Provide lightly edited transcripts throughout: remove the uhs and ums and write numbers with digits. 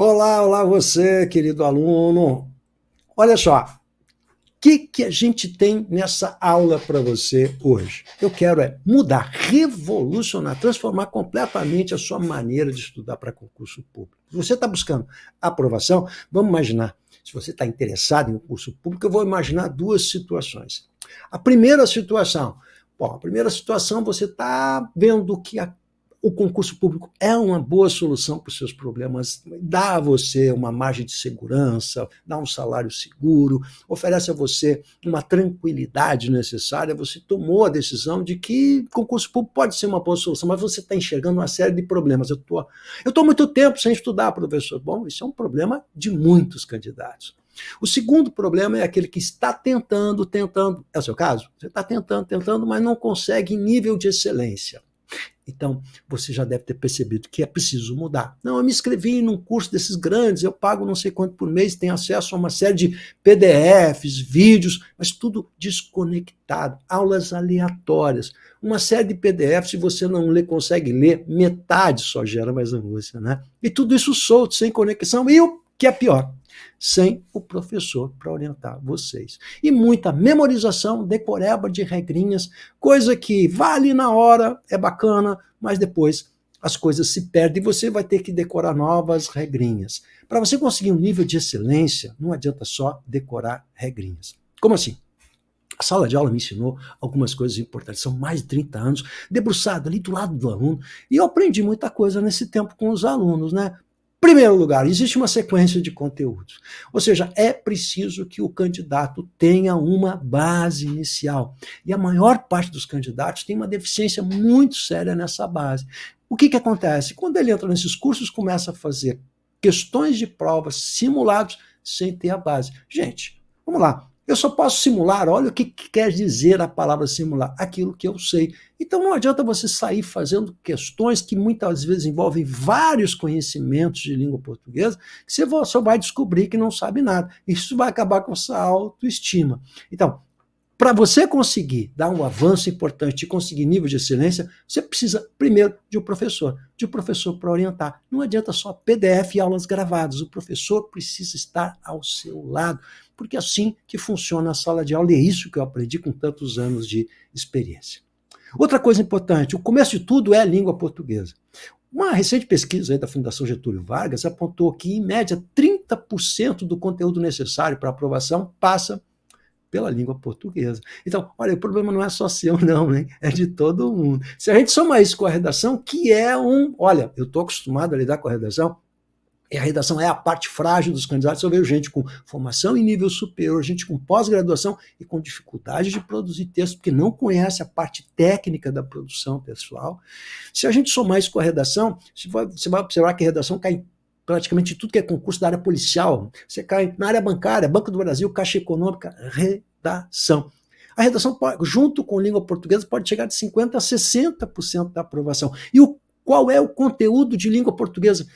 Olá, olá você, querido aluno. Olha só, o que a gente tem nessa aula para você hoje? Eu quero mudar, revolucionar, transformar completamente a sua maneira de estudar para concurso público. Se você está buscando aprovação, vamos imaginar, se você está interessado em um curso público, eu vou imaginar duas situações. A primeira situação, você está vendo que o concurso público é uma boa solução para os seus problemas, dá a você uma margem de segurança, dá um salário seguro, oferece a você uma tranquilidade necessária, você tomou a decisão de que concurso público pode ser uma boa solução, mas você está enxergando uma série de problemas. Eu estou muito tempo sem estudar, professor. Bom, isso é um problema de muitos candidatos. O segundo problema é aquele que está tentando, é o seu caso? Você está tentando, mas não consegue em nível de excelência. Então, você já deve ter percebido que é preciso mudar. Não, eu me inscrevi num curso desses grandes, eu pago não sei quanto por mês, tenho acesso a uma série de PDFs, vídeos, mas tudo desconectado, aulas aleatórias. Uma série de PDFs, se você não consegue ler, metade só gera mais angústia, né? E tudo isso solto, sem conexão, e o que é pior, sem o professor para orientar vocês. E muita memorização, decoreba de regrinhas, coisa que vale na hora, é bacana, mas depois as coisas se perdem e você vai ter que decorar novas regrinhas. Para você conseguir um nível de excelência, não adianta só decorar regrinhas. Como assim? A sala de aula me ensinou algumas coisas importantes. São mais de 30 anos, debruçado ali do lado do aluno, e eu aprendi muita coisa nesse tempo com os alunos, né? Primeiro lugar, existe uma sequência de conteúdos. Ou seja, é preciso que o candidato tenha uma base inicial. E a maior parte dos candidatos tem uma deficiência muito séria nessa base. O que acontece? Quando ele entra nesses cursos, começa a fazer questões de provas, simulados, sem ter a base. Gente, vamos lá. Eu só posso simular, olha o que quer dizer a palavra simular, aquilo que eu sei. Então não adianta você sair fazendo questões que muitas vezes envolvem vários conhecimentos de língua portuguesa, que você só vai descobrir que não sabe nada. Isso vai acabar com a sua autoestima. Então, para você conseguir dar um avanço importante e conseguir nível de excelência, você precisa primeiro de um professor para orientar. Não adianta só PDF e aulas gravadas, o professor precisa estar ao seu lado, porque é assim que funciona a sala de aula, e é isso que eu aprendi com tantos anos de experiência. Outra coisa importante, o começo de tudo é a língua portuguesa. Uma recente pesquisa aí da Fundação Getúlio Vargas apontou que, em média, 30% do conteúdo necessário para aprovação passa pela língua portuguesa. Então, olha, o problema não é só seu, não, né? É de todo mundo. Se a gente somar isso com a redação, que é olha, eu estou acostumado a lidar com a redação, e a redação é a parte frágil dos candidatos. Eu vejo gente com formação em nível superior, gente com pós-graduação e com dificuldade de produzir texto, porque não conhece a parte técnica da produção textual. Se a gente somar isso com a redação, você vai observar que a redação cai em praticamente tudo que é concurso da área policial. Você cai na área bancária, Banco do Brasil, Caixa Econômica, redação. A redação, junto com língua portuguesa, pode chegar de 50% a 60% da aprovação. E qual é o conteúdo de língua portuguesa?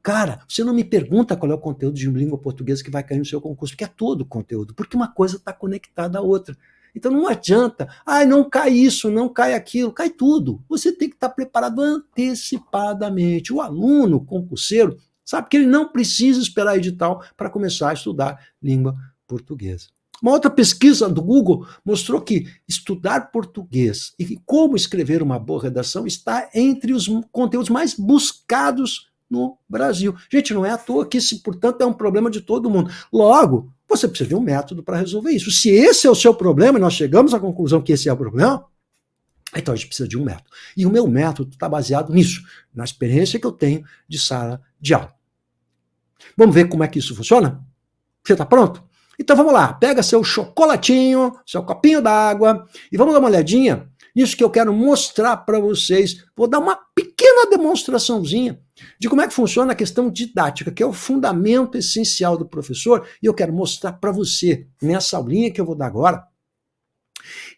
Cara, você não me pergunta qual é o conteúdo de língua portuguesa que vai cair no seu concurso, porque é todo o conteúdo, porque uma coisa está conectada à outra. Então não adianta, não cai isso, não cai aquilo, cai tudo. Você tem que estar preparado antecipadamente. O aluno concurseiro sabe que ele não precisa esperar edital para começar a estudar língua portuguesa. Uma outra pesquisa do Google mostrou que estudar português e como escrever uma boa redação está entre os conteúdos mais buscados no Brasil. Gente, não é à toa que esse, portanto, é um problema de todo mundo. Logo, você precisa de um método para resolver isso. Se esse é o seu problema, e nós chegamos à conclusão que esse é o problema, então a gente precisa de um método. E o meu método está baseado nisso, na experiência que eu tenho de sala de aula. Vamos ver como é que isso funciona? Você está pronto? Então vamos lá, pega seu chocolatinho, seu copinho d'água e vamos dar uma olhadinha nisso que eu quero mostrar para vocês. Vou dar uma pequena demonstraçãozinha de como é que funciona a questão didática, que é o fundamento essencial do professor, e eu quero mostrar para você, nessa aulinha que eu vou dar agora,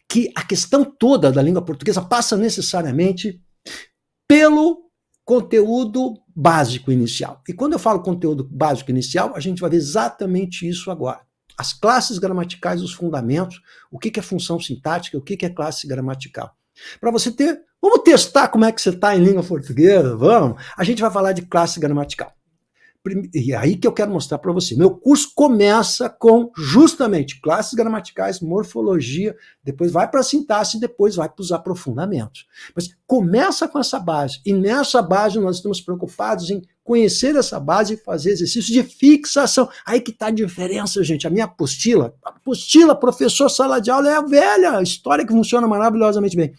que a questão toda da língua portuguesa passa necessariamente pelo conteúdo básico inicial. E quando eu falo conteúdo básico inicial, a gente vai ver exatamente isso agora. As classes gramaticais, os fundamentos, o que é função sintática, o que é classe gramatical. Para você ter, vamos testar como é que você está em língua portuguesa, vamos? A gente vai falar de classe gramatical. e aí que eu quero mostrar para você. Meu curso começa com justamente classes gramaticais, morfologia, depois vai para a sintaxe, depois vai para os aprofundamentos. Mas começa com essa base, e nessa base nós estamos preocupados em conhecer essa base e fazer exercício de fixação. Aí que está a diferença, gente. A minha apostila, professor sala de aula, é a velha história que funciona maravilhosamente bem.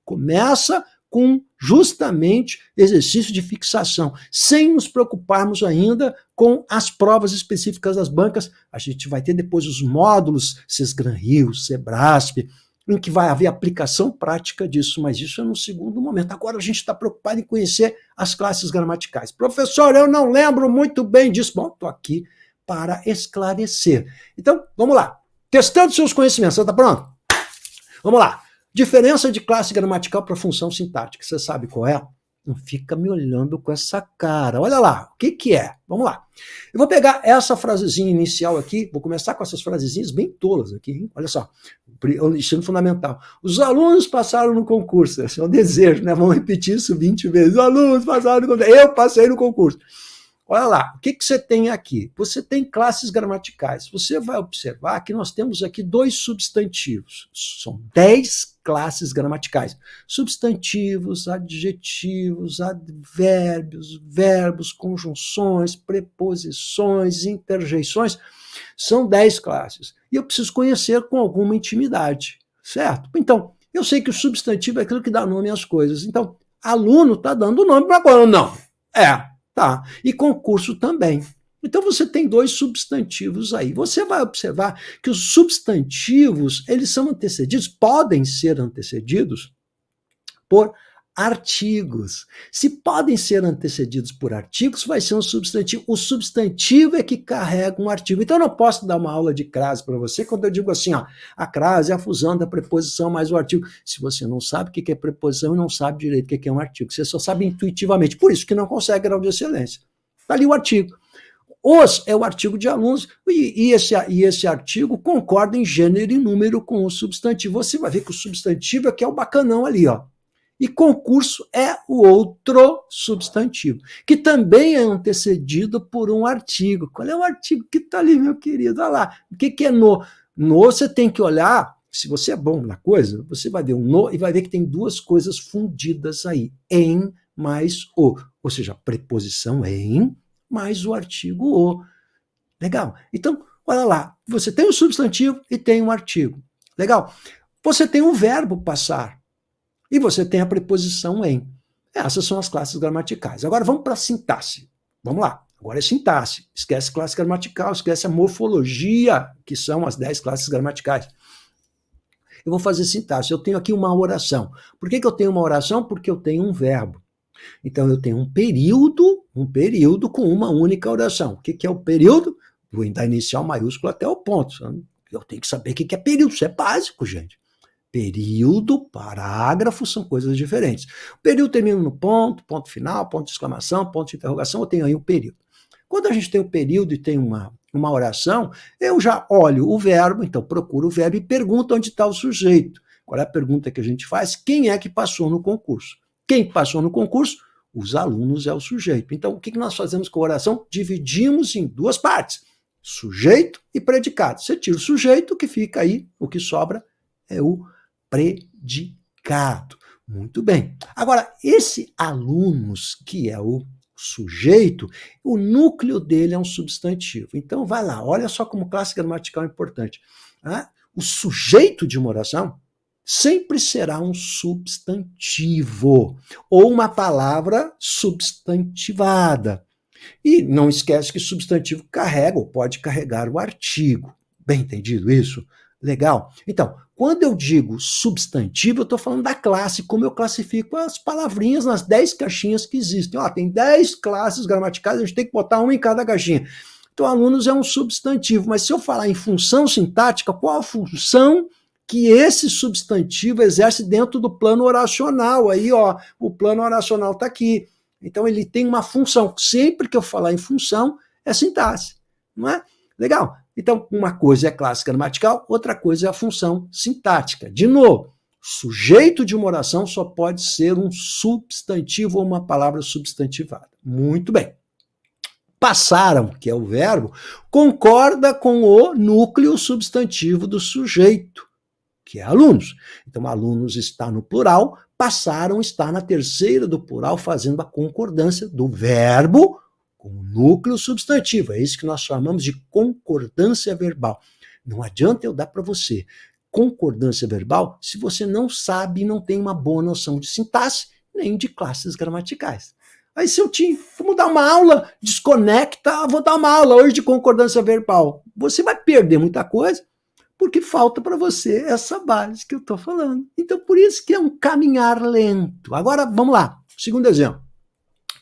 Começa com justamente exercício de fixação, sem nos preocuparmos ainda com as provas específicas das bancas. A gente vai ter depois os módulos Sesgran-Rio, Sebrasp, em que vai haver aplicação prática disso, mas isso é no segundo momento. Agora a gente está preocupado em conhecer as classes gramaticais. Professor, eu não lembro muito bem disso. Bom, estou aqui para esclarecer. Então, vamos lá. Testando seus conhecimentos. Você está pronto? Vamos lá. Diferença de classe gramatical para função sintática. Você sabe qual é? Não fica me olhando com essa cara. Olha lá, o que é? Vamos lá. Eu vou pegar essa frasezinha inicial aqui, vou começar com essas frasezinhas bem tolas aqui, hein? Olha só, o ensino fundamental. Os alunos passaram no concurso. Esse é o desejo, né? Vamos repetir isso 20 vezes. Os alunos passaram no concurso. Eu passei no concurso. Olha lá, o que você tem aqui? Você tem classes gramaticais. Você vai observar que nós temos aqui 2 substantivos. São 10 classes gramaticais. Substantivos, adjetivos, advérbios, verbos, conjunções, preposições, interjeições. São 10 classes. E eu preciso conhecer com alguma intimidade, certo? Então, eu sei que o substantivo é aquilo que dá nome às coisas. Então, aluno está dando nome para agora. Não. Tá. E concurso também. Então você tem 2 substantivos aí. Você vai observar que os substantivos, eles são antecedidos, podem ser antecedidos por artigos. Se podem ser antecedidos por artigos, vai ser um substantivo. O substantivo é que carrega um artigo. Então eu não posso dar uma aula de crase para você quando eu digo assim, ó, a crase é a fusão da preposição mais o artigo. Se você não sabe o que é preposição e não sabe direito o que é um artigo, você só sabe intuitivamente. Por isso que não consegue grau de excelência. Está ali o artigo. Os é o artigo de alunos e esse artigo concorda em gênero e número com o substantivo. Você vai ver que o substantivo é que é o bacanão ali, ó. E concurso é o outro substantivo, que também é antecedido por um artigo. Qual é o artigo que está ali, meu querido? Olha lá. O que é no? No você tem que olhar, se você é bom na coisa, você vai ver um no e vai ver que tem 2 coisas fundidas aí. Em mais o. Ou seja, a preposição em mais o artigo o. Legal. Então, olha lá. Você tem um substantivo e tem um artigo. Legal. Você tem um verbo passar. E você tem a preposição em. Essas são as classes gramaticais. Agora vamos para a sintaxe. Vamos lá. Agora é sintaxe. Esquece classe gramatical, esquece a morfologia, que são as 10 classes gramaticais. Eu vou fazer sintaxe. Eu tenho aqui uma oração. Por que eu tenho uma oração? Porque eu tenho um verbo. Então eu tenho um período com uma única oração. O que é o período? Vou dar inicial maiúsculo até o ponto. Eu tenho que saber o que é período. Isso é básico, gente. Período, parágrafo, são coisas diferentes. O período termina no ponto, ponto final, ponto de exclamação, ponto de interrogação, eu tenho aí um período. Quando a gente tem um período e tem uma oração, eu já olho o verbo, então procuro o verbo e pergunto onde está o sujeito. Qual é a pergunta que a gente faz? Quem é que passou no concurso? Quem passou no concurso? Os alunos é o sujeito. Então, o que nós fazemos com a oração? Dividimos em 2 partes, sujeito e predicado. Você tira o sujeito, o que fica aí, o que sobra é o predicado. Muito bem. Agora, esse alunos, que é o sujeito, o núcleo dele é um substantivo. Então, vai lá, olha só como classe gramatical é importante. O sujeito de uma oração sempre será um substantivo ou uma palavra substantivada. E não esquece que substantivo carrega ou pode carregar o artigo. Bem entendido isso? Legal? Então, quando eu digo substantivo, eu estou falando da classe, como eu classifico as palavrinhas nas 10 caixinhas que existem. Tem 10 classes gramaticais, a gente tem que botar uma em cada caixinha. Então, alunos é um substantivo, mas se eu falar em função sintática, qual a função que esse substantivo exerce dentro do plano oracional? Aí, o plano oracional está aqui. Então, ele tem uma função. Sempre que eu falar em função, é sintaxe, não é? Legal? Então, uma coisa é classe gramatical, outra coisa é a função sintática. De novo, sujeito de uma oração só pode ser um substantivo ou uma palavra substantivada. Muito bem. passaram, que é o verbo, concorda com o núcleo substantivo do sujeito, que é alunos. Então, alunos está no plural, passaram está na terceira do plural, fazendo a concordância do verbo com o núcleo substantivo. É isso que nós chamamos de concordância verbal. Não adianta eu dar para você concordância verbal se você não sabe e não tem uma boa noção de sintaxe, nem de classes gramaticais. Aí se eu vamos dar uma aula, desconecta, vou dar uma aula hoje de concordância verbal. Você vai perder muita coisa, porque falta para você essa base que eu estou falando. Então, por isso que é um caminhar lento. Agora, vamos lá. Segundo exemplo.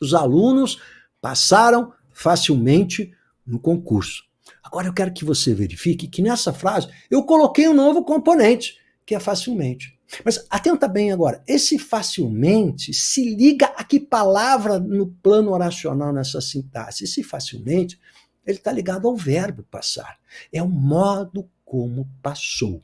Os alunos passaram facilmente no concurso. Agora, eu quero que você verifique que nessa frase eu coloquei um novo componente, que é facilmente. Mas atenta bem agora, esse facilmente se liga a que palavra no plano oracional nessa sintaxe? Esse facilmente, ele está ligado ao verbo passar. É o modo como passou.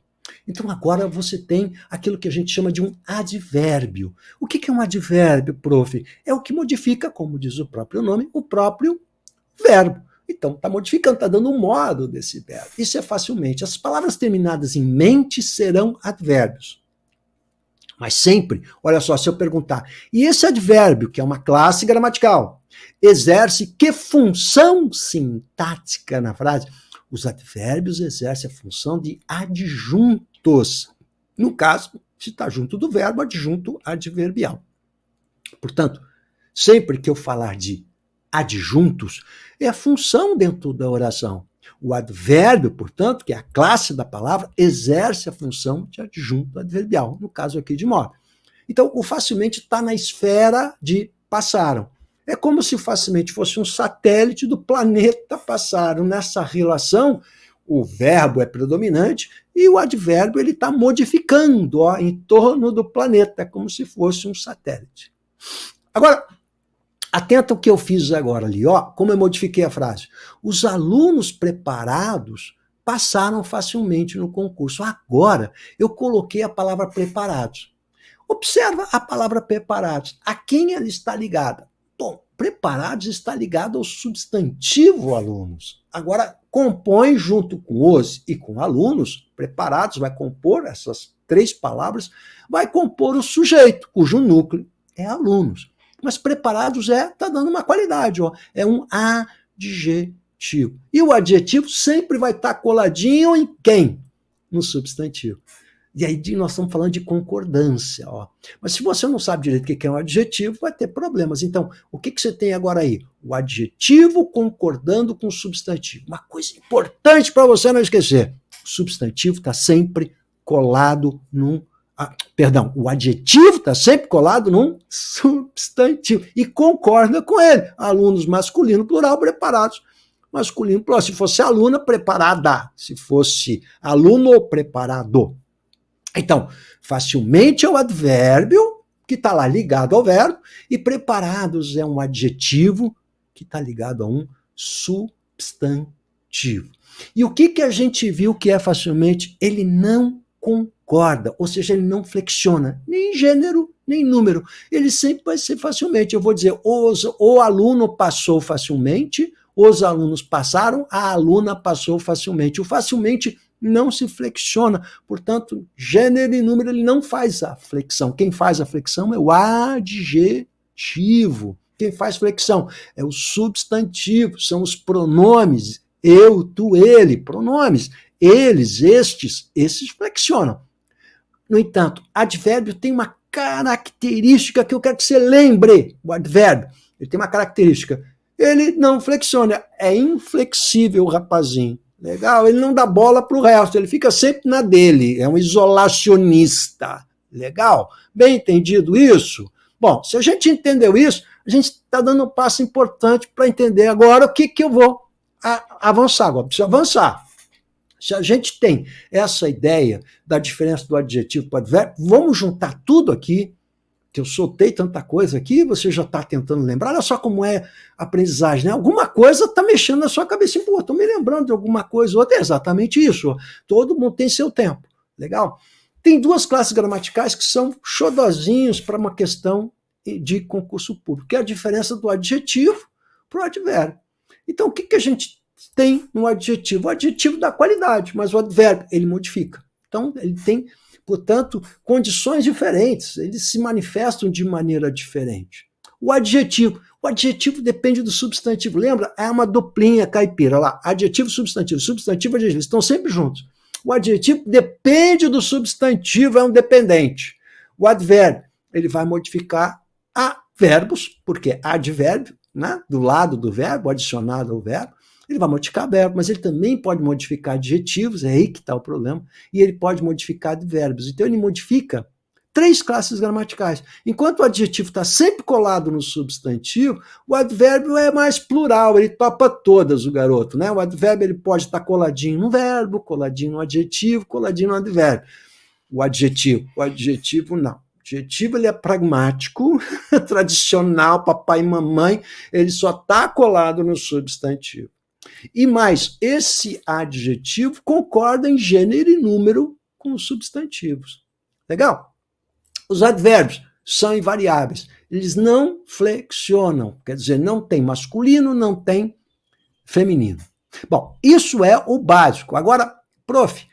Então agora você tem aquilo que a gente chama de um advérbio. O que é um advérbio, prof? É o que modifica, como diz o próprio nome, o próprio verbo. Então está modificando, está dando um modo desse verbo. Isso é facilmente. As palavras terminadas em mente serão advérbios. Mas sempre, olha só, se eu perguntar, e esse advérbio, que é uma classe gramatical, exerce que função sintática na frase? Os advérbios exercem a função de adjuntos. No caso, se está junto do verbo, adjunto adverbial. Portanto, sempre que eu falar de adjuntos, é a função dentro da oração. O advérbio, portanto, que é a classe da palavra, exerce a função de adjunto adverbial, no caso aqui de modo. Então, o facilmente está na esfera de passaram. É como se facilmente fosse um satélite do planeta passaram. Nessa relação, o verbo é predominante e o advérbio ele está modificando em torno do planeta, é como se fosse um satélite. Agora, atenta ao que eu fiz agora ali, como eu modifiquei a frase. Os alunos preparados passaram facilmente no concurso. Agora, eu coloquei a palavra preparados. Observa a palavra preparados. A quem ela está ligada? Bom, preparados está ligado ao substantivo alunos. Agora, compõe junto com os e com alunos, preparados vai compor essas três palavras, vai compor o sujeito, cujo núcleo é alunos. Mas preparados está dando uma qualidade, é um adjetivo. E o adjetivo sempre vai estar coladinho em quem? No substantivo. E aí nós estamos falando de concordância. Mas se você não sabe direito o que é um adjetivo, vai ter problemas. Então, o que você tem agora aí? O adjetivo concordando com o substantivo. Uma coisa importante para você não esquecer. O substantivo está sempre colado num... o adjetivo está sempre colado num substantivo e concorda com ele. Alunos masculino, plural, preparados. Masculino, plural. Se fosse aluna, preparada. Se fosse aluno, preparado. Então, facilmente é o advérbio que está lá ligado ao verbo e preparados é um adjetivo que está ligado a um substantivo. E o que a gente viu que é facilmente? Ele não concorda, ou seja, ele não flexiona, nem gênero, nem número. Ele sempre vai ser facilmente. Eu vou dizer, o aluno passou facilmente, os alunos passaram, a aluna passou facilmente. O facilmente não se flexiona, portanto, gênero e número ele não faz a flexão. Quem faz a flexão é o adjetivo. Quem faz flexão é o substantivo, são os pronomes, eu, tu, ele, pronomes. Eles, esses flexionam. No entanto, advérbio tem uma característica que eu quero que você lembre. O advérbio, ele tem uma característica. Ele não flexiona, é inflexível o rapazinho. Legal? Ele não dá bola para o resto, ele fica sempre na dele, é um isolacionista. Legal? Bem entendido isso? Bom, se a gente entendeu isso, a gente está dando um passo importante para entender agora o que eu vou avançar. Agora, preciso avançar. Se a gente tem essa ideia da diferença do adjetivo para o advérbio, vamos juntar tudo aqui, que eu soltei tanta coisa aqui, você já está tentando lembrar, olha só como é a aprendizagem, né? Alguma coisa está mexendo na sua cabeça, pô, estou me lembrando de alguma coisa, outra é exatamente isso, todo mundo tem seu tempo, legal? Tem duas classes gramaticais que são xodozinhos para uma questão de concurso público, que é a diferença do adjetivo para o advérbio. Então, o que a gente tem no adjetivo? O adjetivo dá qualidade, mas o advérbio, ele modifica. Então, ele tem, portanto, condições diferentes, eles se manifestam de maneira diferente. O adjetivo depende do substantivo. Lembra? É uma duplinha caipira lá. Adjetivo, substantivo. Substantivo e adjetivo estão sempre juntos. O adjetivo depende do substantivo, é um dependente. O advérbio, ele vai modificar a verbos, porque advérbio, né, do lado do verbo, adicionado ao verbo, ele vai modificar verbo, mas ele também pode modificar adjetivos, é aí que está o problema, e ele pode modificar advérbios. Então ele modifica 3 classes gramaticais. Enquanto o adjetivo está sempre colado no substantivo, o advérbio é mais plural, ele topa todas, o garoto, né? O advérbio ele pode estar coladinho no verbo, coladinho no adjetivo, coladinho no advérbio. O adjetivo não. O adjetivo ele é pragmático, tradicional, papai e mamãe, ele só está colado no substantivo. E mais, esse adjetivo concorda em gênero e número com os substantivos. Legal? Os advérbios são invariáveis. Eles não flexionam. Quer dizer, não tem masculino, não tem feminino. Bom, isso é o básico. Agora, prof,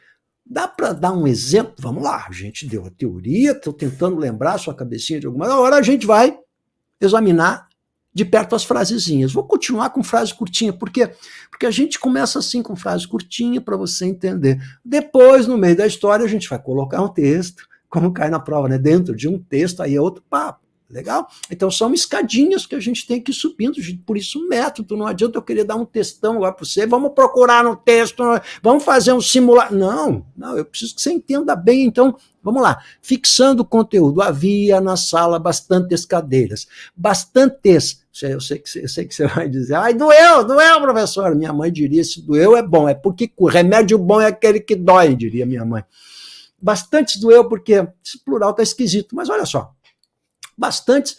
dá para dar um exemplo? Vamos lá, a gente deu a teoria, estou tentando lembrar a sua cabecinha de alguma. Agora a gente vai examinar de perto as frasezinhas. Vou continuar com frase curtinha, por quê? Porque a gente começa assim com frase curtinha para você entender. Depois, no meio da história, a gente vai colocar um texto, como cai na prova, né? Dentro de um texto, aí é outro papo. Legal? Então são escadinhas que a gente tem que ir subindo, por isso método, não adianta eu querer dar um textão lá para você, vamos procurar no texto, vamos fazer um simulado. Não, eu preciso que você entenda bem, então, vamos lá. Fixando o conteúdo, havia na sala bastantes cadeiras. Bastantes, eu sei que você vai dizer, ai, doeu, professor. Minha mãe diria, se doeu é bom, é porque o remédio bom é aquele que dói, diria minha mãe. Bastantes doeu porque esse plural está esquisito, mas olha só, bastantes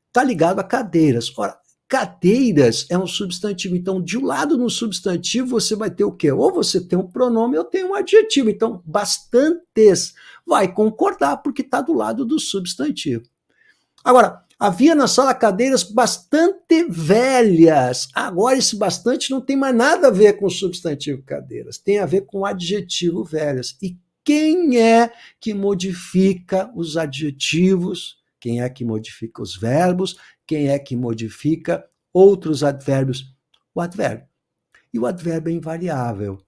está ligado a cadeiras. Ora, cadeiras é um substantivo, então de um lado no substantivo você vai ter o quê? Ou você tem um pronome ou tem um adjetivo, então bastantes vai concordar porque está do lado do substantivo. Agora, havia na sala cadeiras bastante velhas. Agora esse bastante não tem mais nada a ver com o substantivo cadeiras, tem a ver com o adjetivo velhas. E quem é que modifica os adjetivos? Quem é que modifica os verbos? Quem é que modifica outros advérbios? O advérbio. E o advérbio é invariável.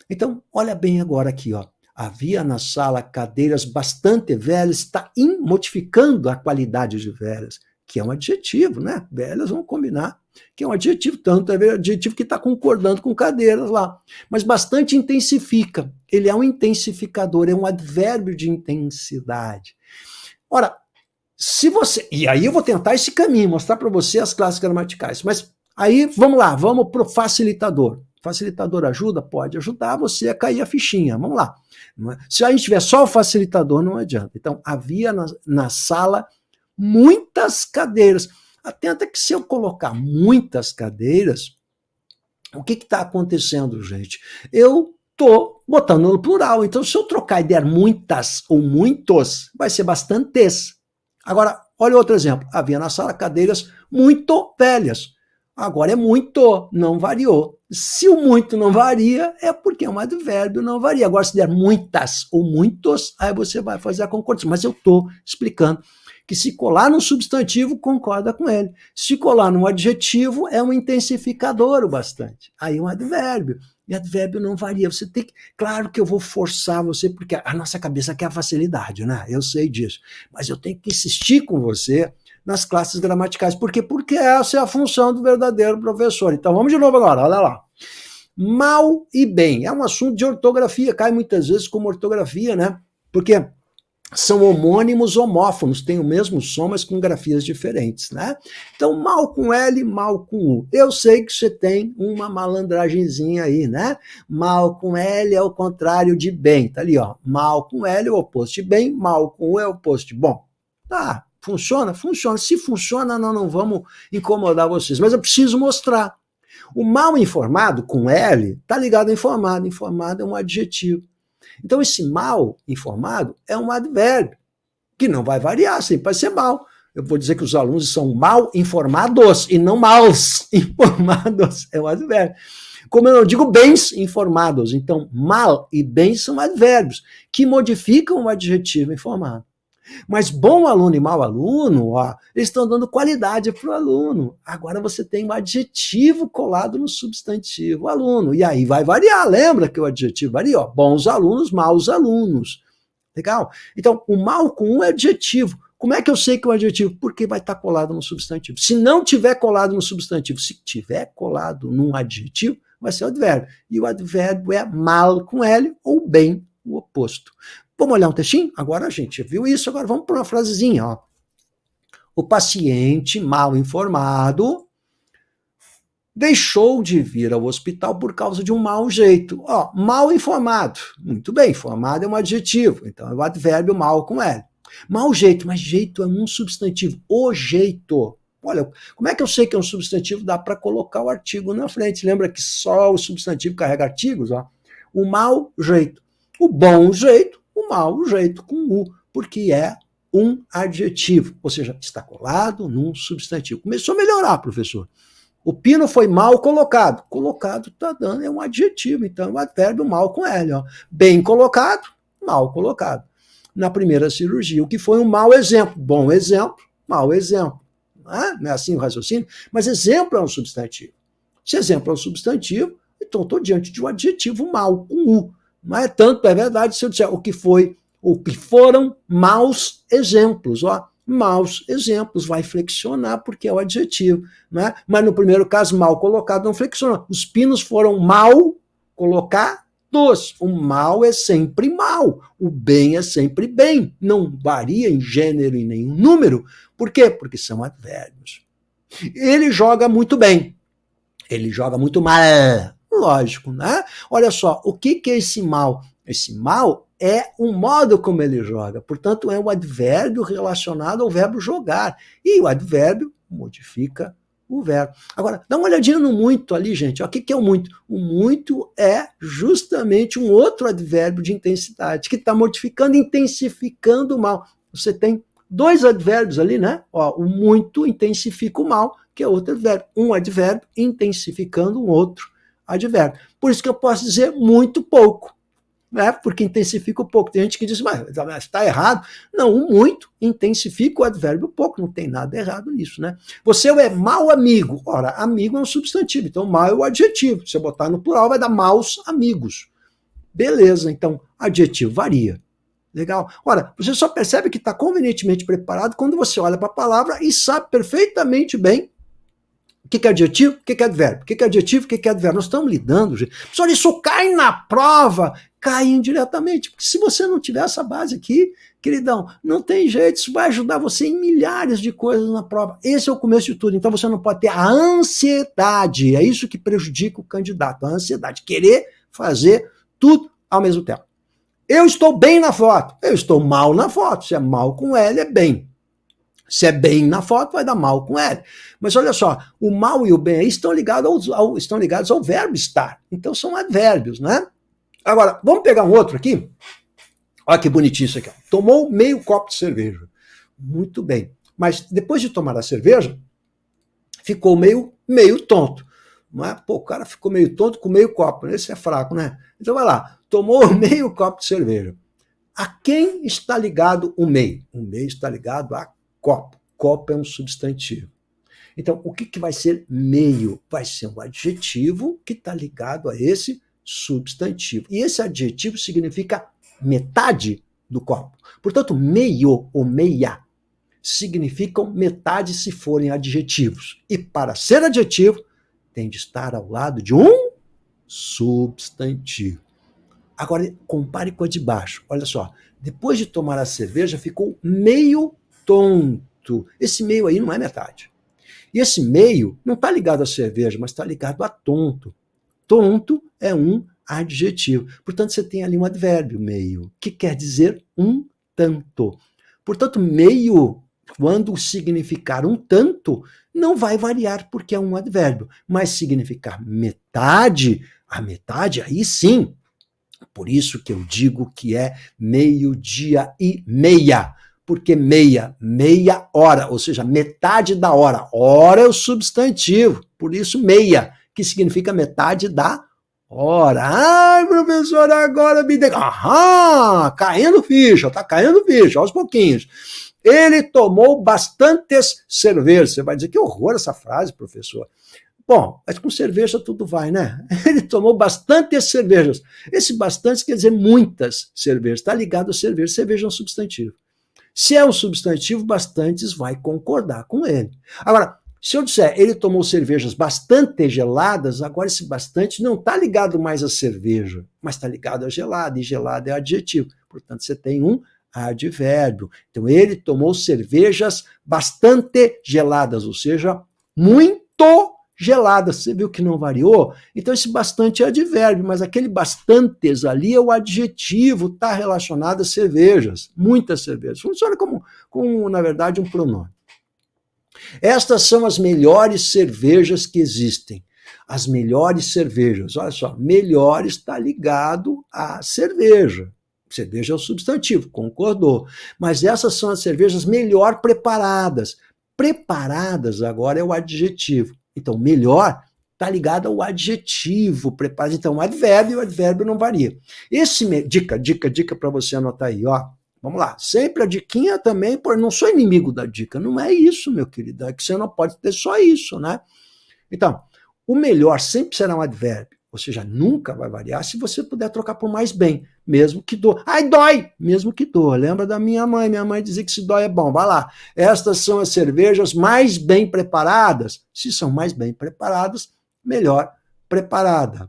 Então, olha bem agora aqui, ó. Havia na sala cadeiras bastante velhas, está modificando a qualidade de velhas, que é um adjetivo, né? Velhas, vamos combinar, que é um adjetivo, tanto é um adjetivo que está concordando com cadeiras lá. Mas bastante intensifica. Ele é um intensificador, é um advérbio de intensidade. Ora, se você... E aí eu vou tentar esse caminho, mostrar para você as classes gramaticais. Mas aí, vamos lá, vamos para o facilitador. Facilitador ajuda? Pode ajudar você a cair a fichinha. Vamos lá. Se a gente tiver só o facilitador, não adianta. Então, havia na sala muitas cadeiras. Atenta que se eu colocar muitas cadeiras, o que está acontecendo, gente? Eu estou botando no plural. Então, se eu trocar e der muitas ou muitos, vai ser bastantes. Agora, olha outro exemplo. Havia na sala cadeiras muito velhas. Agora é muito, não variou. Se o muito não varia, é porque é um advérbio, não varia. Agora, se der muitas ou muitos, aí você vai fazer a concordância. Mas eu estou explicando que se colar no substantivo, concorda com ele. Se colar no adjetivo, é um intensificador o bastante. Aí é um advérbio. E advérbio não varia. Você tem que... Claro que eu vou forçar você, porque a nossa cabeça quer a facilidade, né? Eu sei disso. Mas eu tenho que insistir com você nas classes gramaticais. Por quê? Porque essa é a função do verdadeiro professor. Então vamos de novo agora, olha lá. Mal e bem. É um assunto de ortografia, cai muitas vezes como ortografia, né? Porque são homônimos homófonos, têm o mesmo som, mas com grafias diferentes, né? Então, mal com L, mal com U. Eu sei que você tem uma malandragenzinha aí, né? Mal com L é o contrário de bem. Tá ali, ó. Mal com L é o oposto de bem, mal com U é o oposto de bom. Tá, funciona? Funciona. Se funciona, nós não vamos incomodar vocês. Mas eu preciso mostrar. O mal informado, com L, tá ligado a informado. Informado é um adjetivo. Então, esse mal informado é um advérbio, que não vai variar, sempre vai ser mal. eu vou dizer que os alunos são mal informados e não maus informados, é o advérbio. Como eu não digo bens informados, então mal e bem são advérbios que modificam o adjetivo informado. Mas bom aluno e mau aluno, ó, eles estão dando qualidade para o aluno. Agora você tem um adjetivo colado no substantivo aluno. E aí vai variar, lembra que o adjetivo varia? Ó, bons alunos, maus alunos. Legal? Então, o mal com um é adjetivo. Como é que eu sei que é um adjetivo? Porque vai estar colado no substantivo. Se não tiver colado no substantivo, se tiver colado num adjetivo, vai ser o advérbio. E o advérbio é mal com L ou bem o oposto. Vamos olhar um textinho? Agora a gente viu isso, agora vamos para uma frasezinha. Ó. O paciente mal informado deixou de vir ao hospital por causa de um mau jeito. Ó, mal informado. Muito bem, informado é um adjetivo, então é o advérbio mal com L. Mau jeito, mas jeito é um substantivo. O jeito. Olha, como é que eu sei que é um substantivo? Dá para colocar o artigo na frente. Lembra que só o substantivo carrega artigos? Ó? O mau jeito. O bom jeito. O mau jeito com U, porque é um adjetivo, ou seja, está colado num substantivo. Começou a melhorar, professor. O pino foi mal colocado. Colocado está dando, é um adjetivo, então é um advérbio mal com L. Ó. Bem colocado, mal colocado. Na primeira cirurgia, o que foi um mau exemplo. Bom exemplo, mau exemplo. Não é assim o raciocínio? Mas exemplo é um substantivo. Se exemplo é um substantivo, então estou diante de um adjetivo mal com U. Mas tanto é verdade se eu disser o que foram maus exemplos. Ó, maus exemplos, vai flexionar porque é o adjetivo. Né? Mas no primeiro caso, mal colocado não flexiona. Os pinos foram mal colocados. O mal é sempre mal. O bem é sempre bem. Não varia em gênero e nenhum número. Por quê? Porque são advérbios. Ele joga muito bem. Ele joga muito mal. Lógico, né? Olha só, o que é esse mal? Esse mal é o modo como ele joga. Portanto, é um advérbio relacionado ao verbo jogar. E o advérbio modifica o verbo. Agora, dá uma olhadinha no muito ali, gente. O que é o muito? O muito é justamente um outro advérbio de intensidade, que está modificando, intensificando o mal. Você tem dois advérbios ali, né? Ó, o muito intensifica o mal, que é outro advérbio. Um advérbio intensificando um outro advérbio. Por isso que eu posso dizer muito pouco, né? Porque intensifica o pouco. Tem gente que diz, mas está errado. Não, o muito intensifica o advérbio pouco, não tem nada errado nisso, né? Você é mau amigo. Ora, amigo é um substantivo, então mau é o adjetivo. Se você botar no plural, vai dar maus amigos. Beleza, então, adjetivo varia. Legal? Ora, você só percebe que está convenientemente preparado quando você olha para a palavra e sabe perfeitamente bem o que é adjetivo, o que é advérbio, o que é adjetivo, o que é advérbio. Nós estamos lidando, gente. Pessoal, isso cai na prova, cai indiretamente. Porque se você não tiver essa base aqui, queridão, não tem jeito, isso vai ajudar você em milhares de coisas na prova. Esse é o começo de tudo. Então você não pode ter a ansiedade. É isso que prejudica o candidato, a ansiedade. Querer fazer tudo ao mesmo tempo. Eu estou bem na foto, eu estou mal na foto. Se é mal com L, é bem. Se é bem na foto, vai dar mal com L. Mas olha só, o mal e o bem aí estão ligados ao verbo estar. Então são advérbios, né? Agora, vamos pegar um outro aqui. Olha que bonitinho isso aqui. Tomou meio copo de cerveja. Muito bem. Mas depois de tomar a cerveja, ficou meio tonto. Não é? Pô, o cara ficou meio tonto com meio copo. Esse é fraco, né? Então vai lá. Tomou meio copo de cerveja. A quem está ligado o meio? O meio está ligado a copo. Copo é um substantivo. Então, o que vai ser meio? Vai ser um adjetivo que está ligado a esse substantivo. E esse adjetivo significa metade do copo. Portanto, meio ou meia significam metade se forem adjetivos. E para ser adjetivo, tem de estar ao lado de um substantivo. Agora, compare com a de baixo. Olha só, depois de tomar a cerveja, ficou meio tonto. Esse meio aí não é metade. E esse meio não está ligado à cerveja, mas está ligado a tonto. Tonto é um adjetivo. Portanto, você tem ali um advérbio, meio, que quer dizer um tanto. Portanto, meio, quando significar um tanto, não vai variar porque é um advérbio. Mas significar metade, a metade, aí sim. Por isso que eu digo que é meio-dia e meia. Porque meia hora, ou seja, metade da hora. Hora é o substantivo, por isso meia, que significa metade da hora. Ai, professor, agora me dê... Aham, caindo ficha, tá caindo ficha, aos pouquinhos. Ele tomou bastantes cervejas. Você vai dizer, que horror essa frase, professor. Bom, mas com cerveja tudo vai, né? Ele tomou bastantes cervejas. Esse bastante quer dizer muitas cervejas. Está ligado a cerveja. Cerveja é um substantivo. Se é um substantivo, bastantes vai concordar com ele. Agora, se eu disser ele tomou cervejas bastante geladas, agora esse bastante não está ligado mais à cerveja, mas está ligado a gelada, e gelada é adjetivo. Portanto, você tem um advérbio. Então, ele tomou cervejas bastante geladas, ou seja, muito geladas. Você viu que não variou? Então, esse bastante é advérbio, mas aquele bastantes ali é o adjetivo, está relacionado a cervejas, muitas cervejas. Funciona como, na verdade, um pronome. Estas são as melhores cervejas que existem. As melhores cervejas. Olha só, melhor está ligado à cerveja. Cerveja é o substantivo, concordou. Mas essas são as cervejas melhor preparadas. Preparadas agora é o adjetivo. Então, melhor está ligado ao adjetivo preparado. Então, o advérbio não varia. Dica para você anotar aí, ó. Vamos lá, sempre a diquinha também, não sou inimigo da dica, não é isso, meu querido, é que você não pode ter só isso, né? Então, o melhor sempre será um advérbio, ou seja, nunca vai variar se você puder trocar por mais bem, mesmo que doa. Ai, dói! Mesmo que doa. Lembra da minha mãe dizia que se dói é bom. Vai lá, estas são as cervejas mais bem preparadas. Se são mais bem preparadas, melhor preparada.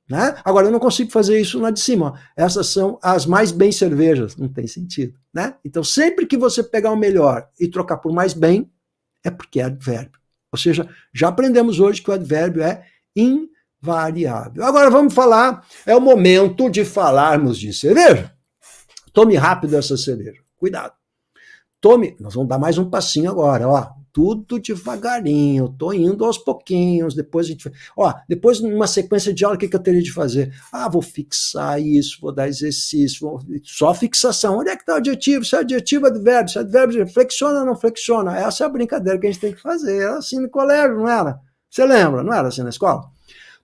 Né? Agora, eu não consigo fazer isso lá de cima. Ó. Essas são as mais bem cervejas. Não tem sentido. Né? Então, sempre que você pegar o melhor e trocar por mais bem, é porque é advérbio. Ou seja, já aprendemos hoje que o advérbio é invariável. Agora vamos falar, é o momento de falarmos de cerveja. Tome rápido essa cerveja. Cuidado. Nós vamos dar mais um passinho agora, ó. Tudo devagarinho, tô indo aos pouquinhos, depois a gente... depois numa sequência de aula, o que eu teria de fazer? Vou fixar isso, vou dar exercício, só fixação. Onde é que está o adjetivo? Se é adjetivo, advérbio. Se é advérbio, flexiona ou não flexiona? Essa é a brincadeira que a gente tem que fazer. Era assim no colégio, não era? Você lembra? Não era assim na escola?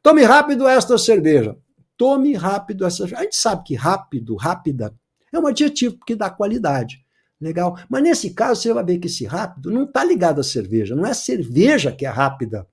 Tome rápido esta cerveja. Tome rápido essa cerveja. A gente sabe que rápido, rápida, é um adjetivo que dá qualidade. Legal. Mas nesse caso, você vai ver que esse rápido não está ligado à cerveja. Não é a cerveja que é rápida.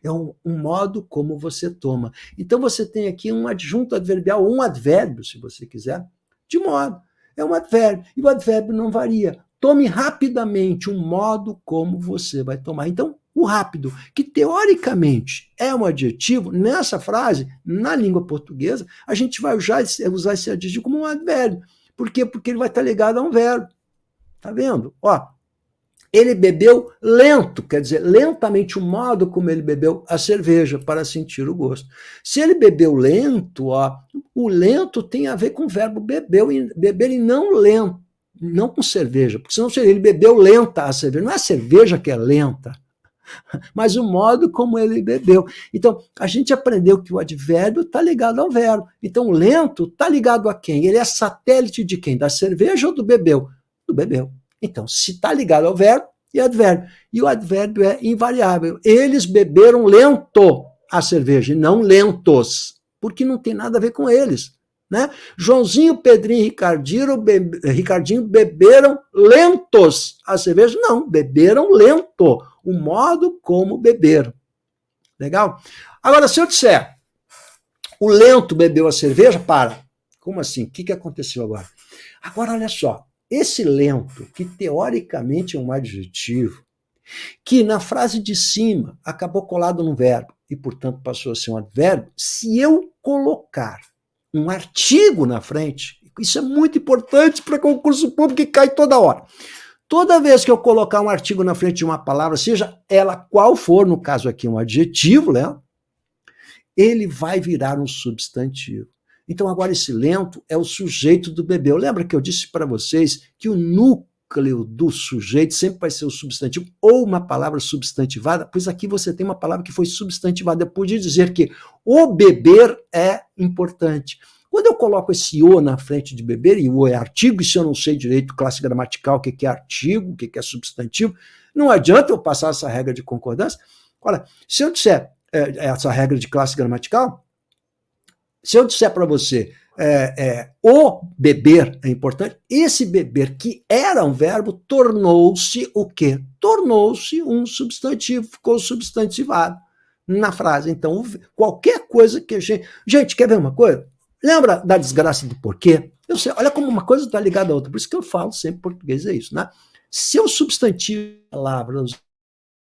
É um modo como você toma. Então, você tem aqui um adjunto adverbial, um advérbio, se você quiser, de modo. É um advérbio. E o advérbio não varia. Tome rapidamente um modo como você vai tomar. Então, o rápido, que teoricamente é um adjetivo, nessa frase, na língua portuguesa, a gente vai usar esse adjetivo como um advérbio. Por quê? Porque ele vai estar ligado a um verbo. Tá vendo? Ele bebeu lento, quer dizer, lentamente o modo como ele bebeu a cerveja para sentir o gosto. Se ele bebeu lento, o lento tem a ver com o verbo beber e não lento, não com cerveja, porque senão ele bebeu lenta a cerveja. Não é a cerveja que é lenta, mas o modo como ele bebeu. Então, a gente aprendeu que o advérbio está ligado ao verbo. Então, o lento está ligado a quem? Ele é satélite de quem? Da cerveja ou do bebeu? Do bebeu. Então, se está ligado ao verbo, é advérbio. E o advérbio é invariável. Eles beberam lento a cerveja, e não lentos, porque não tem nada a ver com eles. Né? Joãozinho, Pedrinho e Ricardinho beberam lentos a cerveja? Não, beberam lento. O modo como beberam. Legal? Agora, se eu disser o lento bebeu a cerveja, para. Como assim? O que aconteceu agora? Agora, olha só. Esse lento, que teoricamente é um adjetivo, que na frase de cima acabou colado num verbo e, portanto, passou a ser um advérbio, se eu colocar um artigo na frente, isso é muito importante para concurso público que cai toda hora. Toda vez que eu colocar um artigo na frente de uma palavra, seja ela qual for, no caso aqui um adjetivo, né, ele vai virar um substantivo. Então agora esse lento é o sujeito do bebeu. Lembra que eu disse para vocês que o núcleo do sujeito sempre vai ser o substantivo ou uma palavra substantivada? Pois aqui você tem uma palavra que foi substantivada. Eu podia dizer que o beber é importante. Quando eu coloco esse o na frente de beber, e o é artigo, e se eu não sei direito classe gramatical, o que é artigo, o que é substantivo, não adianta eu passar essa regra de concordância. Olha, se eu disser essa regra de classe gramatical, se eu disser para você o beber é importante, esse beber que era um verbo tornou-se o quê? Tornou-se um substantivo, ficou substantivado na frase. Então, qualquer coisa que a gente... Gente, quer ver uma coisa? Lembra da desgraça do porquê? Eu sei, olha como uma coisa está ligada à outra, por isso que eu falo sempre português, é isso, né? Se eu substantivo a palavra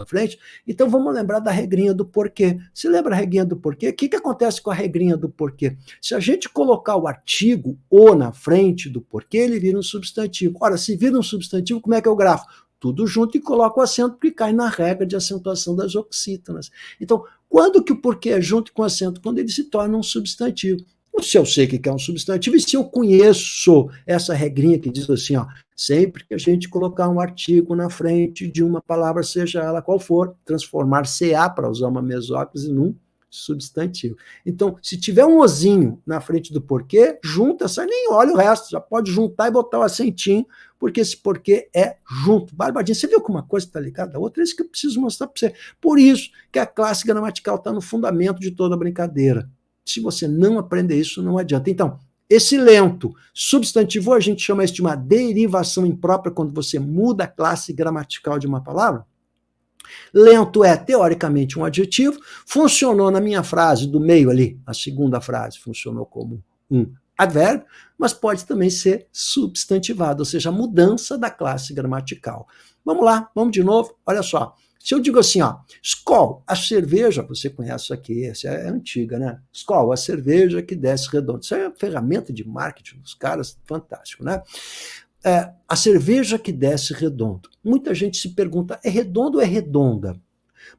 na frente, então vamos lembrar da regrinha do porquê. Se lembra a regrinha do porquê? O que acontece com a regrinha do porquê? Se a gente colocar o artigo o na frente do porquê, ele vira um substantivo. Ora, se vira um substantivo, como é que eu grafo? Tudo junto e coloco o acento, porque cai na regra de acentuação das oxítonas. Então, quando que o porquê é junto com o acento? Quando ele se torna um substantivo. Se eu sei o que é um substantivo, e se eu conheço essa regrinha que diz assim, ó, sempre que a gente colocar um artigo na frente de uma palavra, seja ela qual for, transformar CA, para usar uma mesóclise, num substantivo. Então, se tiver um ozinho na frente do porquê, junta, sai, nem olha o resto, já pode juntar e botar o acentinho, porque esse porquê é junto. Barbadinha, você viu que uma coisa está ligada à outra? É isso que eu preciso mostrar para você. Por isso que a classe gramatical está no fundamento de toda a brincadeira. Se você não aprender isso, não adianta. Então, esse lento substantivo, a gente chama isso de uma derivação imprópria, quando você muda a classe gramatical de uma palavra. Lento é, teoricamente, um adjetivo. Funcionou na minha frase do meio ali, a segunda frase, funcionou como um advérbio, mas pode também ser substantivado, ou seja, a mudança da classe gramatical. Vamos lá, vamos de novo, olha só. Se eu digo assim, ó, Skol, a cerveja, você conhece isso aqui, essa é antiga, né? Skol, a cerveja que desce redondo. Isso é uma ferramenta de marketing dos caras, fantástico, né? A cerveja que desce redondo. Muita gente se pergunta, é redondo ou é redonda?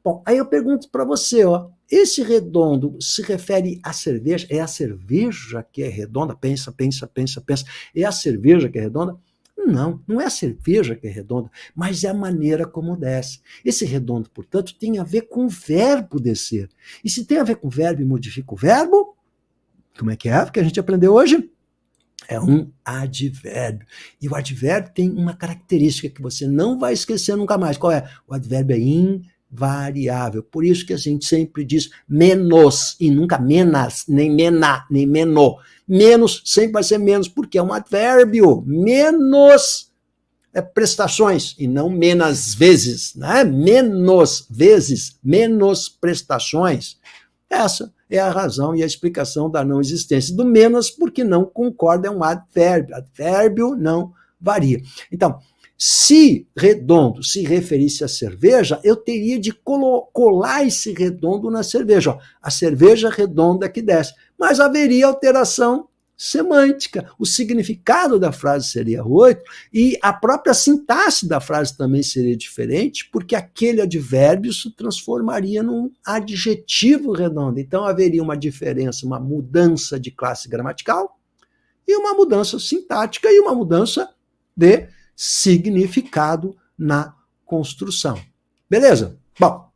Bom, aí eu pergunto para você, ó, esse redondo se refere à cerveja? É a cerveja que é redonda? Pensa, pensa, pensa, pensa. É a cerveja que é redonda? Não, não é a cerveja que é redonda, mas é a maneira como desce. Esse redondo, portanto, tem a ver com o verbo descer. E se tem a ver com o verbo e modifica o verbo, como é que é? Porque a gente aprendeu hoje? É um advérbio. E o advérbio tem uma característica que você não vai esquecer nunca mais. Qual é? O advérbio é invariável. Por isso que a gente sempre diz menos, e nunca menas, nem mena, nem menor. Menos sempre vai ser menos, porque é um advérbio. Menos prestações, e não menos vezes. Né? Menos vezes, menos prestações. Essa é a razão e a explicação da não existência do menos, porque não concorda, é um advérbio. Advérbio não varia. Então, se redondo se referisse à cerveja, eu teria de colar esse redondo na cerveja. Ó, a cerveja redonda que desce. Mas haveria alteração semântica. O significado da frase seria outro e a própria sintaxe da frase também seria diferente, porque aquele advérbio se transformaria num adjetivo redondo. Então haveria uma diferença, uma mudança de classe gramatical e uma mudança sintática e uma mudança de significado na construção. Beleza? Bom,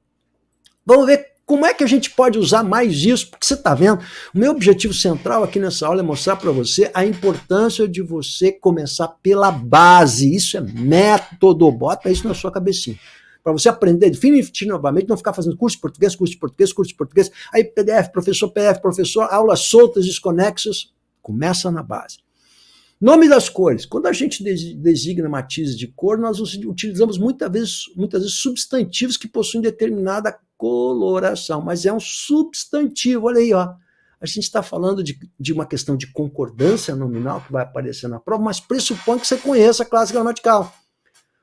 vamos ver como é que a gente pode usar mais isso, porque você está vendo, o meu objetivo central aqui nessa aula é mostrar para você a importância de você começar pela base. Isso é método, bota isso na sua cabecinha. Para você aprender definitivamente, não ficar fazendo curso de português, curso de português, curso de português, aí PDF, professor, aulas soltas, desconexas, começa na base. Nome das cores. Quando a gente designa matizes de cor, nós utilizamos muitas vezes substantivos que possuem determinada coloração, mas é um substantivo, olha aí, ó. A gente está falando de uma questão de concordância nominal que vai aparecer na prova, mas pressupõe que você conheça a classe gramatical.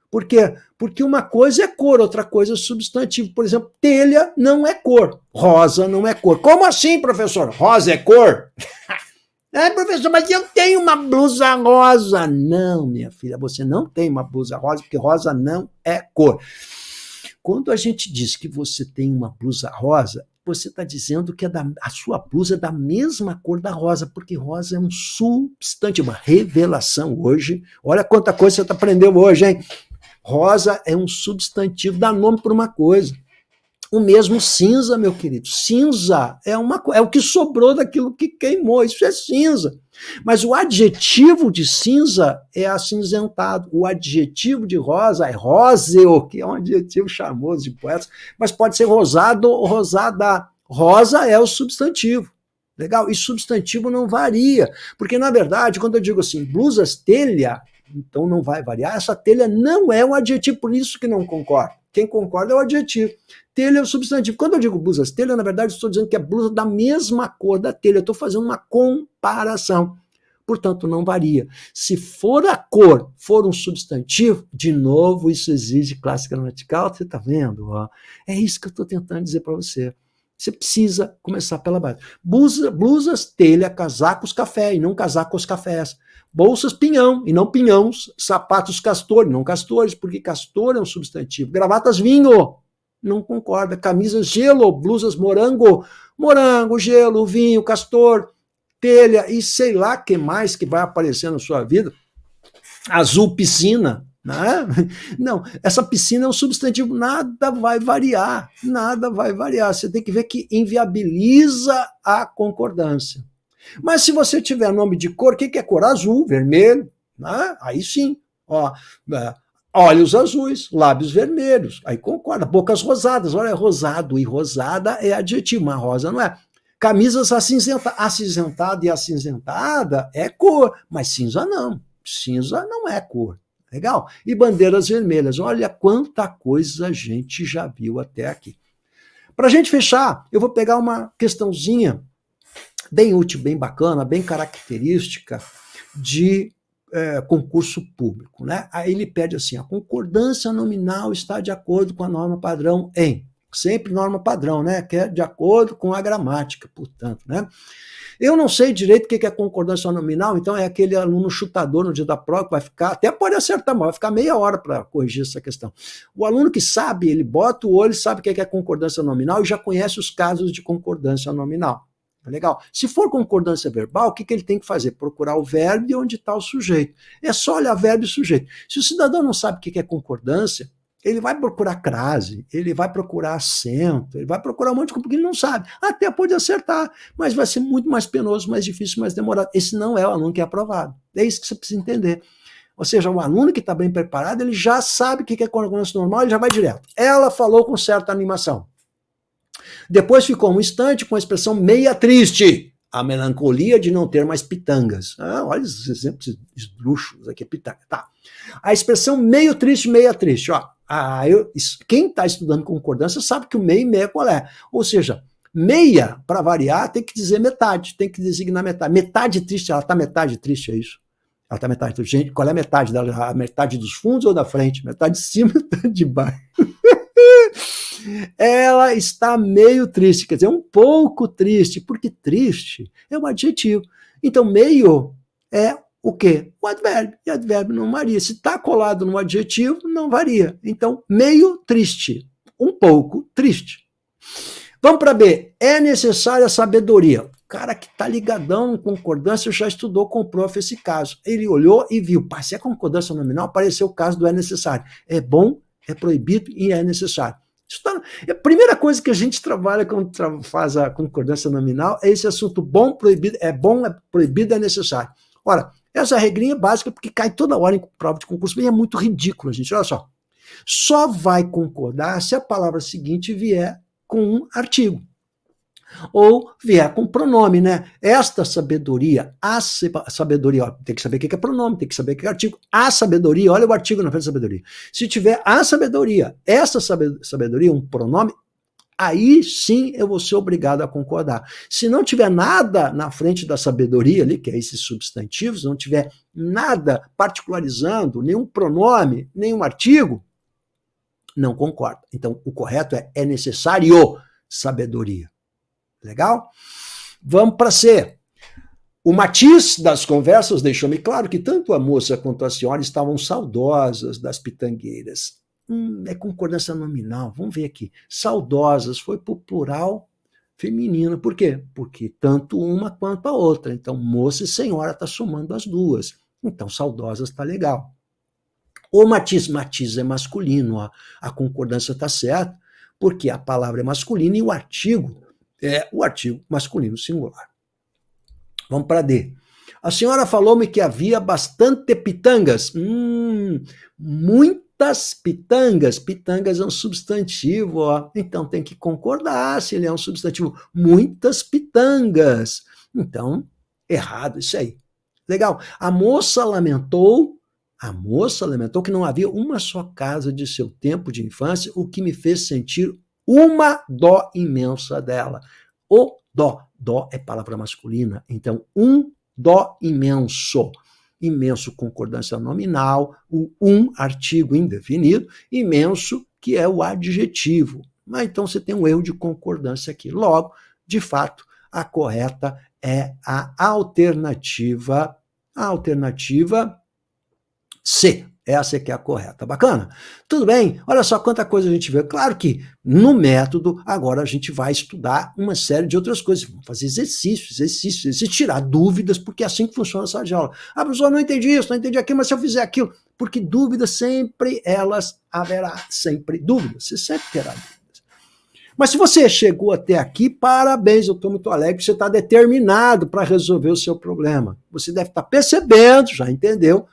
Por quê? Porque uma coisa é cor, outra coisa é substantivo. Por exemplo, telha não é cor, rosa não é cor. Como assim, professor? Rosa é cor? Professor, mas eu tenho uma blusa rosa. Não, minha filha, você não tem uma blusa rosa, porque rosa não é cor. Quando a gente diz que você tem uma blusa rosa, você está dizendo que a sua blusa é da mesma cor da rosa, porque rosa é um substantivo, uma revelação hoje. Olha quanta coisa você aprendeu hoje, hein? Rosa é um substantivo, dá nome para uma coisa. O mesmo cinza, meu querido. Cinza é o que sobrou daquilo que queimou. Isso é cinza. Mas o adjetivo de cinza é acinzentado. O adjetivo de rosa é róseo, que é um adjetivo charmoso de poetas, mas pode ser rosado ou rosada. Rosa é o substantivo. Legal? E substantivo não varia. Porque, na verdade, quando eu digo assim, blusas telha, então não vai variar. Essa telha não é um adjetivo, por isso que não concordo. Quem concorda é o adjetivo. Telha é o substantivo. Quando eu digo blusas telha, na verdade, estou dizendo que é blusa da mesma cor da telha. Eu estou fazendo uma comparação. Portanto, não varia. Se for a cor, for um substantivo, de novo, isso exige classe gramatical. Você está vendo? Ó? É isso que eu estou tentando dizer para você. Você precisa começar pela base. Blusas, telha, casacos, café, e não casacos, cafés. Bolsas, pinhão, e não pinhãos. Sapatos, castor, e não castores, porque castor é um substantivo. Gravatas, vinho. Não concorda. Camisas, gelo. Blusas, morango. Morango, gelo, vinho, castor, telha, e sei lá o que mais que vai aparecer na sua vida. Azul, piscina. Né? Não, essa piscina é um substantivo, nada vai variar, nada vai variar. Você tem que ver que inviabiliza a concordância. Mas se você tiver nome de cor, o que é cor? Azul, vermelho, né? Aí sim. Ó, olhos azuis, lábios vermelhos, aí concorda. Bocas rosadas, olha, rosado e rosada é adjetivo, mas rosa não é. Camisas acinzentada e acinzentada é cor, mas cinza não. Cinza não é cor. Legal? E bandeiras vermelhas. Olha quanta coisa a gente já viu até aqui. Para a gente fechar, eu vou pegar uma questãozinha bem útil, bem bacana, bem característica de concurso público. Né? Aí ele pede assim, a concordância nominal está de acordo com a norma padrão em... Sempre norma padrão, né? Que é de acordo com a gramática, portanto, né? Eu não sei direito o que é concordância nominal, então é aquele aluno chutador no dia da prova que vai ficar, até pode acertar, mas vai ficar meia hora para corrigir essa questão. O aluno que sabe, ele bota o olho, sabe o que é concordância nominal e já conhece os casos de concordância nominal. Legal. Se for concordância verbal, o que ele tem que fazer? Procurar o verbo e onde está o sujeito. É só olhar verbo e sujeito. Se o cidadão não sabe o que é concordância, ele vai procurar crase, ele vai procurar acento, ele vai procurar um monte de coisa, porque ele não sabe. Até pode acertar, mas vai ser muito mais penoso, mais difícil, mais demorado. Esse não é o aluno que é aprovado. É isso que você precisa entender. Ou seja, o aluno que está bem preparado, ele já sabe o que é concordância normal, ele já vai direto. Ela falou com certa animação. Depois ficou um instante com a expressão meia triste. A melancolia de não ter mais pitangas. Olha os exemplos esdrúxulos aqui, pitanga. Tá. A expressão meio triste, meia triste. Ó, quem está estudando concordância sabe que o meio e meia qual é. Ou seja, meia, para variar, tem que dizer metade, tem que designar metade. Metade triste, ela está metade triste, é isso? Ela está metade triste. Gente, qual é a metade dela? A metade dos fundos ou da frente? Metade de cima, metade de baixo. Ela está meio triste, quer dizer, um pouco triste, porque triste é um adjetivo. Então, meio é o quê? O advérbio. E advérbio não varia. Se está colado no adjetivo, não varia. Então, meio triste, um pouco triste. Vamos para B. É necessária sabedoria. O cara que está ligadão em concordância já estudou com o prof esse caso. Ele olhou e viu, se é concordância nominal, apareceu o caso do é necessário. É bom, é proibido e é necessário. A primeira coisa que a gente trabalha quando faz a concordância nominal é esse assunto bom, é proibido, é necessário. Ora, essa regrinha é básica porque cai toda hora em prova de concurso e é muito ridículo, gente. Olha só. Só vai concordar se a palavra seguinte vier com um artigo. Ou vier com pronome, né? Esta sabedoria, a sabedoria, ó, tem que saber o que é pronome, tem que saber o que é artigo. A sabedoria, olha o artigo na frente da sabedoria. Se tiver a sabedoria, essa sabedoria, um pronome, aí sim eu vou ser obrigado a concordar. Se não tiver nada na frente da sabedoria ali, que é esses substantivos, não tiver nada particularizando, nenhum pronome, nenhum artigo, não concordo. Então, o correto é necessário sabedoria. Legal? Vamos para C. O matiz das conversas deixou-me claro que tanto a moça quanto a senhora estavam saudosas das pitangueiras. É concordância nominal, vamos ver aqui. Saudosas foi por plural feminino. Por quê? Porque tanto uma quanto a outra. Então, moça e senhora está somando as duas. Então, saudosas está legal. O matiz é masculino, ó. A concordância está certa, porque a palavra é masculina e o artigo é o artigo masculino singular. Vamos para D. A senhora falou-me que havia bastante pitangas. Muitas pitangas. Pitangas é um substantivo, ó. Então tem que concordar se ele é um substantivo. Muitas pitangas. Então, errado isso aí. Legal. A moça lamentou que não havia uma só casa de seu tempo de infância, o que me fez sentir uma dó imensa dela. O dó. Dó é palavra masculina. Então, dó imenso. Imenso, concordância nominal. O artigo indefinido. Imenso, que é o adjetivo. Mas então você tem um erro de concordância aqui. Logo, de fato, a correta é a alternativa C. Essa é que é a correta. Bacana? Tudo bem? Olha só quanta coisa a gente vê. Claro que no método, agora a gente vai estudar uma série de outras coisas. Vamos fazer exercícios, tirar dúvidas, porque é assim que funciona a sala de aula. Ah, professor, não entendi isso, não entendi aquilo, mas se eu fizer aquilo... Porque dúvidas sempre, haverá sempre dúvidas. Você sempre terá dúvidas. Mas se você chegou até aqui, parabéns, eu estou muito alegre, você está determinado para resolver o seu problema. Você deve estar percebendo, já entendeu?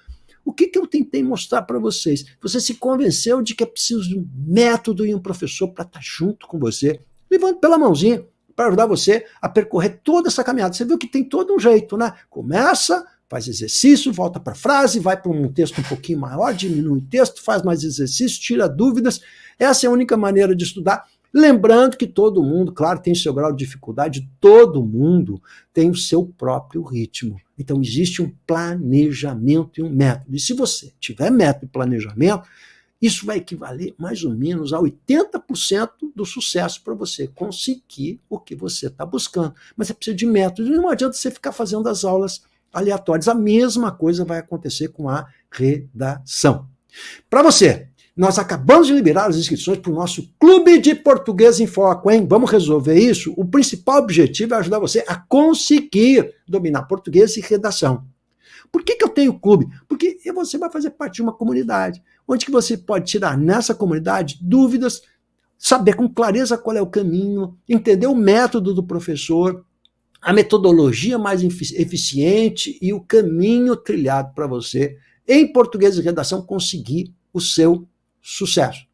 O que eu tentei mostrar para vocês? Você se convenceu de que é preciso de um método e um professor para estar junto com você, levando pela mãozinha, para ajudar você a percorrer toda essa caminhada. Você viu que tem todo um jeito, né? Começa, faz exercício, volta para a frase, vai para um texto um pouquinho maior, diminui o texto, faz mais exercício, tira dúvidas. Essa é a única maneira de estudar. Lembrando que todo mundo, claro, tem seu grau de dificuldade, todo mundo tem o seu próprio ritmo. Então, existe um planejamento e um método. E se você tiver método e planejamento, isso vai equivaler mais ou menos a 80% do sucesso para você conseguir o que você está buscando. Mas você precisa de método. Não adianta você ficar fazendo as aulas aleatórias. A mesma coisa vai acontecer com a redação. Para você, nós acabamos de liberar as inscrições para o nosso Clube de Português em Foco, hein? Vamos resolver isso? O principal objetivo é ajudar você a conseguir dominar português e redação. Por que eu tenho clube? Porque você vai fazer parte de uma comunidade, onde que você pode tirar nessa comunidade dúvidas, saber com clareza qual é o caminho, entender o método do professor, a metodologia mais eficiente e o caminho trilhado para você, em português e redação, conseguir o seu sucesso.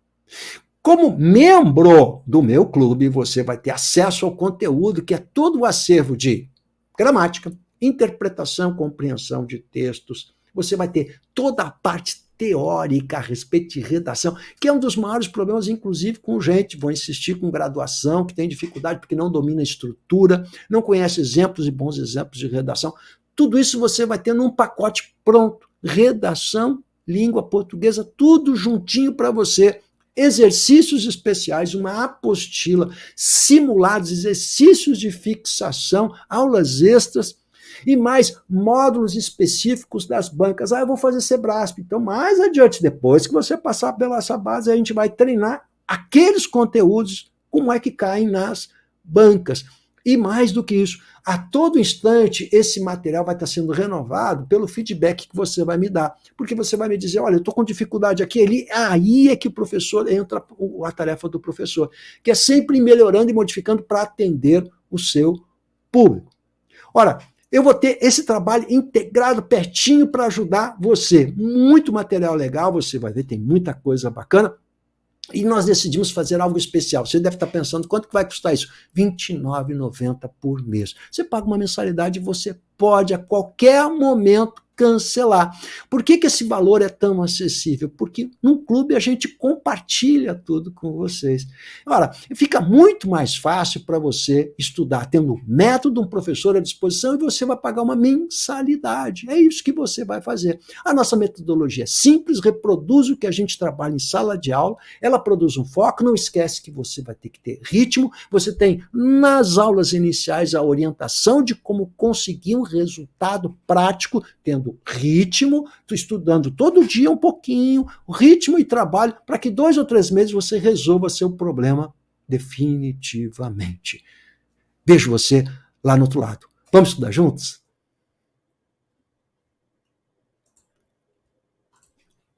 Como membro do meu clube, você vai ter acesso ao conteúdo que é todo o acervo de gramática, interpretação, compreensão de textos. Você vai ter toda a parte teórica a respeito de redação, que é um dos maiores problemas, inclusive com gente, vou insistir, com graduação, que tem dificuldade porque não domina a estrutura, não conhece exemplos e bons exemplos de redação. Tudo isso você vai ter num pacote pronto. Redação, língua portuguesa, tudo juntinho para você. Exercícios especiais, uma apostila, simulados, exercícios de fixação, aulas extras e mais módulos específicos das bancas. Eu vou fazer Sebrasp. Então, mais adiante, depois que você passar pela essa base, a gente vai treinar aqueles conteúdos, como é que caem nas bancas. E mais do que isso, a todo instante esse material vai estar sendo renovado pelo feedback que você vai me dar. Porque você vai me dizer, olha, eu estou com dificuldade aqui, ali, aí é que o professor entra, a tarefa do professor, que é sempre melhorando e modificando para atender o seu público. Ora, eu vou ter esse trabalho integrado pertinho para ajudar você. Muito material legal, você vai ver, tem muita coisa bacana. E nós decidimos fazer algo especial. Você deve estar pensando, quanto que vai custar isso? R$ 29,90 por mês. Você paga uma mensalidade e você pode, a qualquer momento, cancelar. Por que esse valor é tão acessível? Porque no clube a gente compartilha tudo com vocês. Ora, fica muito mais fácil para você estudar, tendo um método, um professor à disposição, e você vai pagar uma mensalidade. É isso que você vai fazer. A nossa metodologia é simples, reproduz o que a gente trabalha em sala de aula, ela produz um foco, não esquece que você vai ter que ter ritmo, você tem nas aulas iniciais a orientação de como conseguir um resultado prático, tendo ritmo, estudando todo dia um pouquinho, ritmo e trabalho, para que 2 ou 3 meses você resolva seu problema definitivamente. Vejo você lá no outro lado. Vamos estudar juntos?